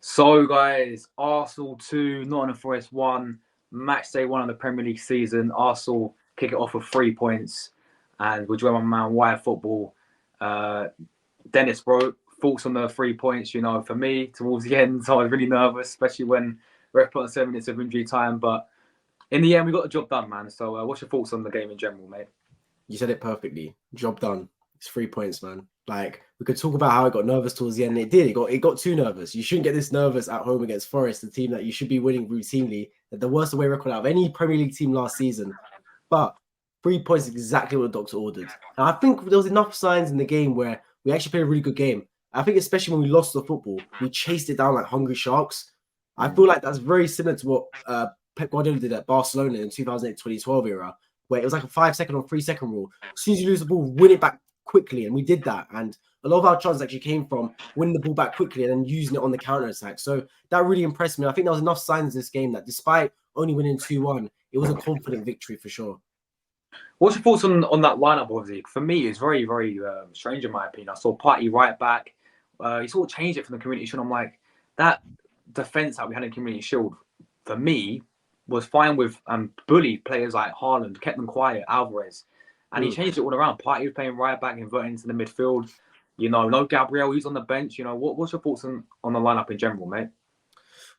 So, guys, Arsenal 2, Nottingham Forest 1, match day 1 of the Premier League season. Arsenal kick it off with 3 points. And we're joined by my man, Wire Football. Uh, Dennis, bro, thoughts on the 3 points? For me, towards the end, I was really nervous, especially when ref put on 7 minutes of injury time. But in the end, we got the job done, man. So, what's your thoughts on the game in general, mate? You said it perfectly. Job done. It's 3 points, man. Like, we could talk about how it got nervous towards the end. It did. It got too nervous. You shouldn't get this nervous at home against Forest, the team that you should be winning routinely. The worst away record out of any Premier League team last season. But 3 points is exactly what the doctor ordered. And I think there was enough signs in the game where we actually played a really good game. I think especially when we lost the football, we chased it down like hungry sharks. I feel like that's very similar to what Pep Guardiola did at Barcelona in 2008-2012 era, where it was like a 5-second or 3-second rule. As soon as you lose the ball, win it back quickly. And we did that. And a lot of our chances actually came from winning the ball back quickly and then using it on the counter attack. So that really impressed me. I think there was enough signs in this game that despite only winning 2-1, it was a confident victory for sure. What's your thoughts on that lineup, obviously? For me, it's very, very strange in my opinion. I saw Partey right back. He sort of changed it from the Community Shield. I'm like, that defence that we had in Community Shield, for me, was fine with bullied players like Haaland, kept them quiet, Alvarez. And he changed it all around. Partey was playing right back, inverting into the midfield. No Gabriel, he's on the bench. What's your thoughts on the lineup in general, mate?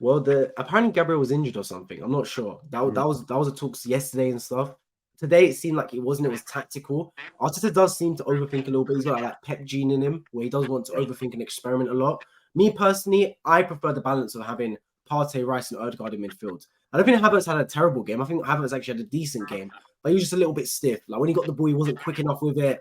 Well, apparently Gabriel was injured or something. I'm not sure. That was a talks yesterday and stuff. Today it seemed like it wasn't. It was tactical. Arteta does seem to overthink a little bit. He's got that Pep gene in him, where he does want to overthink and experiment a lot. Me personally, I prefer the balance of having Partey, Rice, and Odegaard in midfield. I don't think Havertz had a terrible game. I think Havertz actually had a decent game, but he was just a little bit stiff. Like when he got the ball, he wasn't quick enough with it.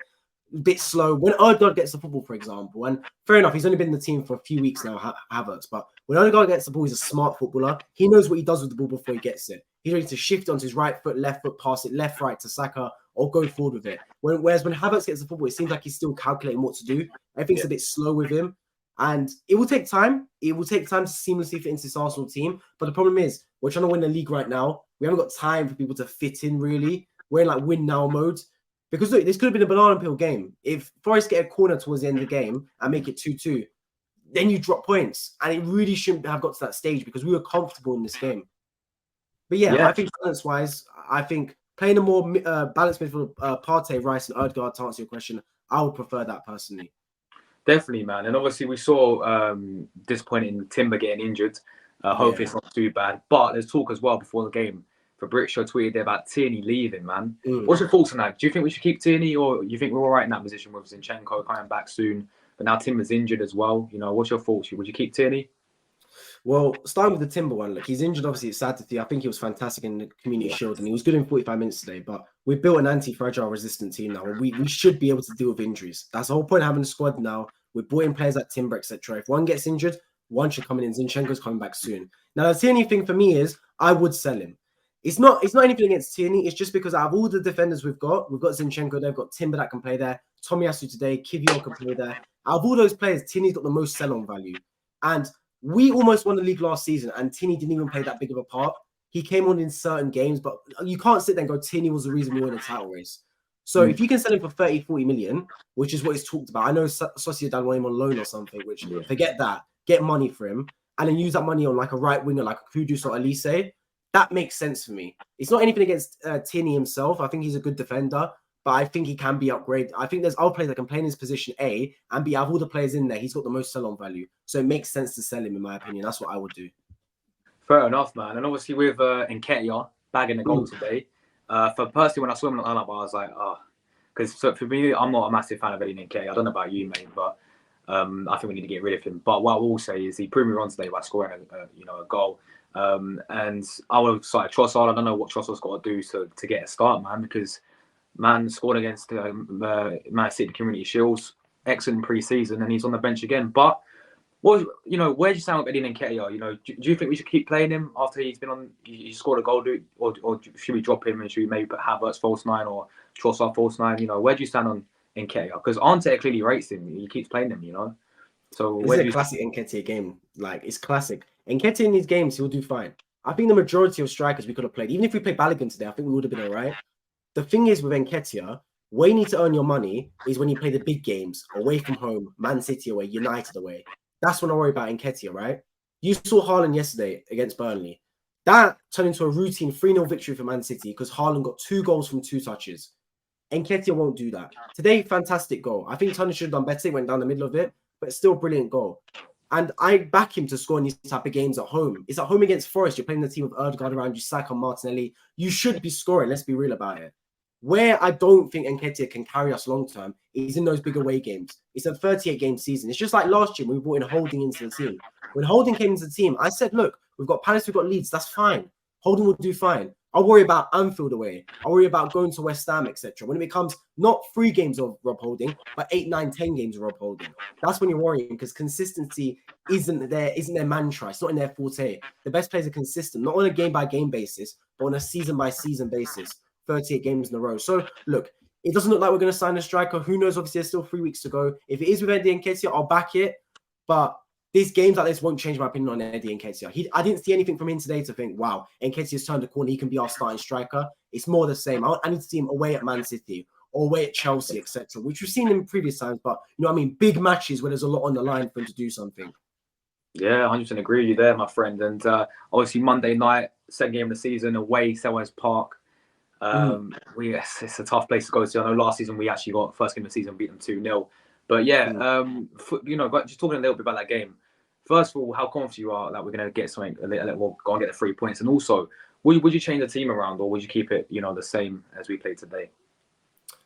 A bit slow. When Odegaard gets the football, for example, and fair enough, he's only been in the team for a few weeks now, Havertz, but when Odegaard gets the ball, he's a smart footballer. He knows what he does with the ball before he gets it. He's ready to shift onto his right foot, left foot, pass it left, right to Saka, or go forward with it. Whereas when Havertz gets the football, it seems like he's still calculating what to do. Everything's a bit slow with him. And it will take time. It will take time to seamlessly fit into this Arsenal team. But the problem is, we're trying to win the league right now. We haven't got time for people to fit in, really. We're in like win now mode. Because look, this could have been a banana peel game. If Forest get a corner towards the end of the game and make it 2-2, then you drop points. And it really shouldn't have got to that stage because we were comfortable in this game. But yeah. I think balance-wise, I think playing a more balanced midfield, Partey, Rice, and Odegaard, to answer your question, I would prefer that personally. Definitely, man. And obviously we saw disappointing Timber getting injured. Hopefully it's not too bad. But there's talk as well before the game. Fabrizio tweeted there about Tierney leaving, man. What's your thoughts on that? Do you think we should keep Tierney, or you think we're all right in that position with Zinchenko coming back soon? But now Timber's injured as well. What's your thoughts? Would you keep Tierney? Well, starting with the Timber one, look, he's injured. Obviously, it's sad to see. I think he was fantastic in the Community Shield, and he was good in 45 minutes today. But we built an anti-fragile, resistant team now, and we should be able to deal with injuries. That's the whole point of having a squad now. We're brought in players like Timber, etc. If one gets injured, one should come in. Zinchenko's coming back soon. Now, the Tierney thing for me is I would sell him. It's not anything against Tierney. It's just because out of all the defenders we've got Zinchenko, they've got Timber that can play there. Tomiyasu today, Kivior can play there. Out of all those players, Tierney's got the most sell-on value. And we almost won the league last season, and Tierney didn't even play that big of a part. He came on in certain games, but you can't sit there and go, Tierney was the reason we won the title race. So if you can sell him for 30, 40 million, which is what he's talked about. I know Sociedad want him on loan or something, which forget that. Get money for him, and then use that money on like a right winger like Kudus or Elise. That makes sense for me. It's not anything against Tierney himself. I think he's a good defender, but I think he can be upgraded. I think there's other players that can play in his position A and B. Out of all the players in there, he's got the most sell-on value. So it makes sense to sell him, in my opinion. That's what I would do. Fair enough, man. And obviously with Nketiah bagging the goal today, for personally, when I saw him in the lineup, I was like, because for me, I'm not a massive fan of Eddie Nketiah. I don't know about you, mate, but I think we need to get rid of him. But what I will say is he proved me wrong today by scoring a goal. And I was like Trossard. I don't know what Trossard's got to do to get a start, man, because man scored against Man City Community Shields, excellent pre-season, and he's on the bench again. But where do you stand with Eddie Nketiah? Do you think we should keep playing him after he's been on? He scored a goal, or should we drop him and should we maybe put Havertz false nine or Trossard false nine? Where do you stand on Nketiah? Because Arteta clearly rates him. He keeps playing him. So it's a classic Nketiah game. Like it's classic. Nketiah in these games, he'll do fine. I think the majority of strikers we could have played, even if we played Balogun today, I think we would have been all right. The thing is with Nketiah, where you need to earn your money is when you play the big games, away from home, Man City away, United away. That's when I worry about Nketiah, right? You saw Haaland yesterday against Burnley. That turned into a routine 3-0 victory for Man City because Haaland got 2 goals from 2 touches. Nketiah won't do that. Today, fantastic goal. I think Tony should have done better. He went down the middle of it, but it's still a brilliant goal. And I back him to score in these type of games at home. It's at home against Forest. You're playing the team with Ødegaard around you, Saka, Martinelli. You should be scoring. Let's be real about it. Where I don't think Nketiah can carry us long term is in those big away games. It's a 38-game season. It's just like last year when we brought in Holding into the team. When Holding came into the team, I said, look, we've got Palace, we've got Leeds. That's fine. Holding will do fine. I'll worry about Anfield away. I'll worry about going to West Ham, etc. When it becomes not 3 games of Rob Holding, but 8, 9, 10 games of Rob Holding, that's when you're worrying because consistency isn't their mantra. It's not in their forte. The best players are consistent, not on a game-by-game basis, but on a season-by-season basis. 38 games in a row. So look, it doesn't look like we're going to sign a striker. Who knows? Obviously, there's still 3 weeks to go. If it is with Eddie Nketiah, I'll back it. But these games like this won't change my opinion on Eddie Nketiah. I didn't see anything from him today to think, wow, Nketiah's turned a corner. He can be our starting striker. It's more the same. I need to see him away at Man City or away at Chelsea, etc., which we've seen in previous times. But, you know what I mean? Big matches where there's a lot on the line for him to do something. Yeah, 100% agree with you there, my friend. And obviously Monday night, second game of the season, away, Selhurst Park. It's a tough place to go to. I know last season we actually got first game of the season, beat them 2-0. But yeah, but just talking a little bit about that game. First of all, how confident you are that we're going to get something, we'll go and get the 3 points. And also, would you change the team around or would you keep it, the same as we played today?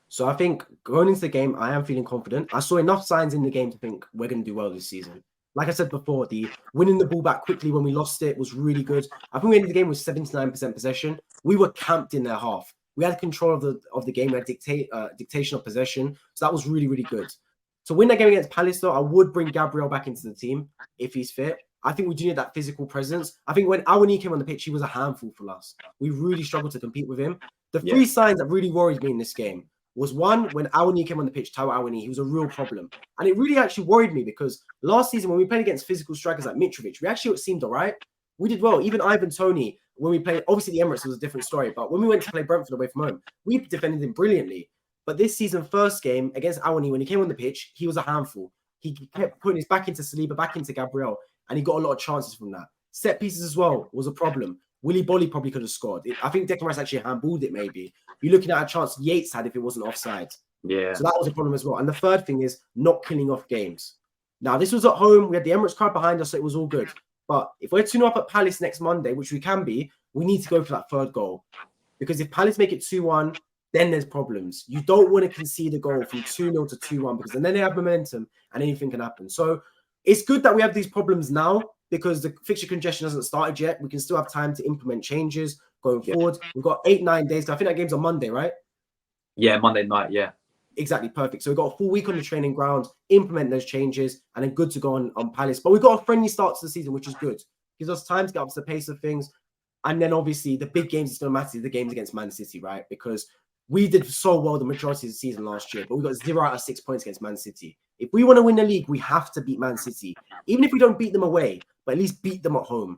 So I think going into the game, I am feeling confident. I saw enough signs in the game to think we're going to do well this season. Like I said before, the winning the ball back quickly when we lost it was really good. I think we ended the game with 79% possession. We were camped in their half. We had control of the game. We had dictation of possession. So that was really, really good. To win that game against Palace, though, I would bring Gabriel back into the team if he's fit. I think we do need that physical presence. I think when Awani came on the pitch, he was a handful for us. We really struggled to compete with him. The 3 signs that really worried me in this game was one, when Awani came on the pitch, Tawa Awani, he was a real problem. And it really actually worried me because last season when we played against physical strikers like Mitrovic, we actually seemed all right. We did well. Even Ivan Toney, when we played, obviously the Emirates was a different story, but when we went to play Brentford away from home, we defended him brilliantly. But this season, first game against Awani, when he came on the pitch, he was a handful. He kept putting his back into Saliba, back into Gabriel, and he got a lot of chances from that. Set pieces as well was a problem. Willy Bolly probably could have scored. I think Declan Rice actually handballed it maybe. You're looking at a chance Yates had if it wasn't offside. Yeah. So that was a problem as well. And the third thing is not killing off games. Now, this was at home. We had the Emirates crowd behind us, so it was all good. But if we're 2-0 up at Palace next Monday, which we can be, we need to go for that third goal. Because if Palace make it 2-1, then there's problems. You don't want to concede a goal from 2-0 to 2-1 because then they have momentum and anything can happen. So it's good that we have these problems now because the fixture congestion hasn't started yet. We can still have time to implement changes going forward. We've got 8-9 days. I think that game's on Monday, right? Yeah, Monday night, yeah. Exactly, perfect. So we've got a full week on the training ground, implement those changes, and then good to go on Palace. But we've got a friendly start to the season, which is good. Gives us time to get up to the pace of things. And then obviously the big games is going to matter, the games against Man City, right? Because we did so well the majority of the season last year, but we got 0 out of 6 points against Man City. If we want to win the league, we have to beat Man City. Even if we don't beat them away, but at least beat them at home.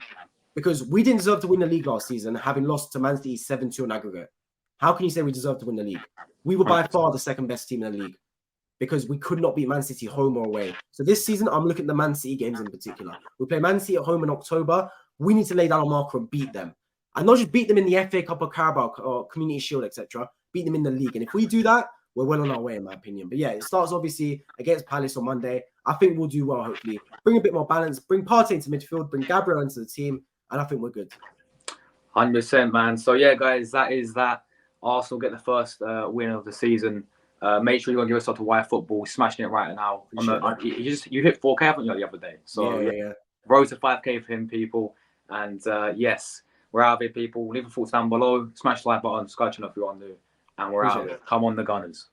Because we didn't deserve to win the league last season, having lost to Man City 7-2 on aggregate. How can you say we deserve to win the league? We were by far the second best team in the league because we could not beat Man City home or away. So this season, I'm looking at the Man City games in particular. We play Man City at home in October. We need to lay down a marker and beat them. And not just beat them in the FA Cup or Carabao or Community Shield, etc. Beat them in the league. And if we do that, we're well on our way, in my opinion. But yeah, it starts obviously against Palace on Monday. I think we'll do well, hopefully. Bring a bit more balance. Bring Partey into midfield. Bring Gabriel into the team. And I think we're good. 100%, man. So yeah, guys, that is that. Arsenal get the first win of the season. Make sure you give us up to Wire Football, smashing it right now. You hit 4K, haven't you, the other day? So yeah. Road to 5K for him, people. And yes, we're out of here, people. Leave your thoughts down below. Smash the like button, subscribe channel if you are new. And we're out of here. Come on, the Gunners.